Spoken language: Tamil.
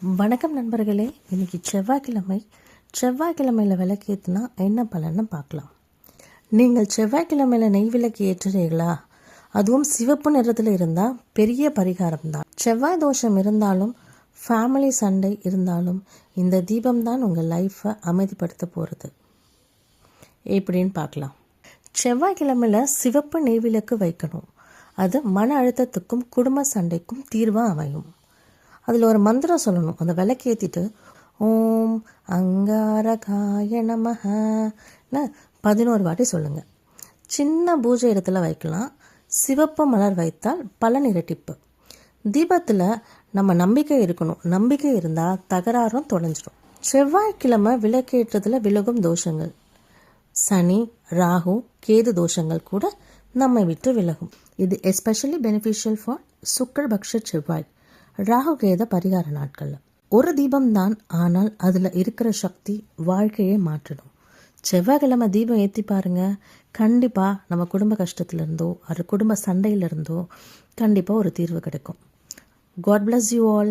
வணக்கம் நண்பர்களே. இன்றைக்கி செவ்வாய்க்கிழமையில் விளக்கேற்றினா என்ன பலன்னு பார்க்கலாம். நீங்கள் செவ்வாய்க்கிழமையில் நெய் விளக்கு ஏற்றுறீங்களா? அதுவும் சிவப்பு நிறத்தில் இருந்தால் பெரிய பரிகாரம் தான். செவ்வாய் தோஷம் இருந்தாலும் ஃபேமிலி சண்டை இருந்தாலும் இந்த தீபம்தான் உங்கள் லைஃப்பை அமைதிப்படுத்த போகிறது. எப்படின்னு பார்க்கலாம். செவ்வாய்க்கிழமையில் சிவப்பு நெய் விளக்கு வைக்கணும். அது மன அழுத்தத்துக்கும் குடும்ப சண்டைக்கும் தீர்வாக அமையும். அதில் ஒரு மந்திரம் சொல்லணும். அந்த விளக்கு ஏற்றிட்டு ஓம் அங்காரகாய நமஹன்னு 11 வாட்டி சொல்லுங்கள். சின்ன பூஜை இடத்துல வைக்கலாம். சிவப்பு மலர் வைத்தால் பலன் இரட்டிப்பு. தீபத்தில் நம்ம நம்பிக்கை இருக்கணும். நம்பிக்கை இருந்தால் தகராறும் தொலைஞ்சிடும். செவ்வாய்க்கிழமை விளக்கேற்றத்தில் விலகும் தோஷங்கள், சனி, ராகு, கேது தோஷங்கள் கூட நம்மை விட்டு விலகும். இது எஸ்பெஷலி பெனிஃபிஷியல் ஃபார் சுக்கிரபக்ஷ செவ்வாய், ராகு கேத பரிகார நாட்களில். ஒரு தீபம்தான், ஆனால் அதில் இருக்கிற சக்தி வாழ்க்கையே மாற்றிடும். செவ்வாய்க்கிழமை தீபம் ஏற்றி பாருங்கள். கண்டிப்பாக நம்ம குடும்ப கஷ்டத்துலேருந்தோ அது குடும்ப சண்டையிலிருந்தோ கண்டிப்பாக ஒரு தீர்வு கிடைக்கும். God bless you all.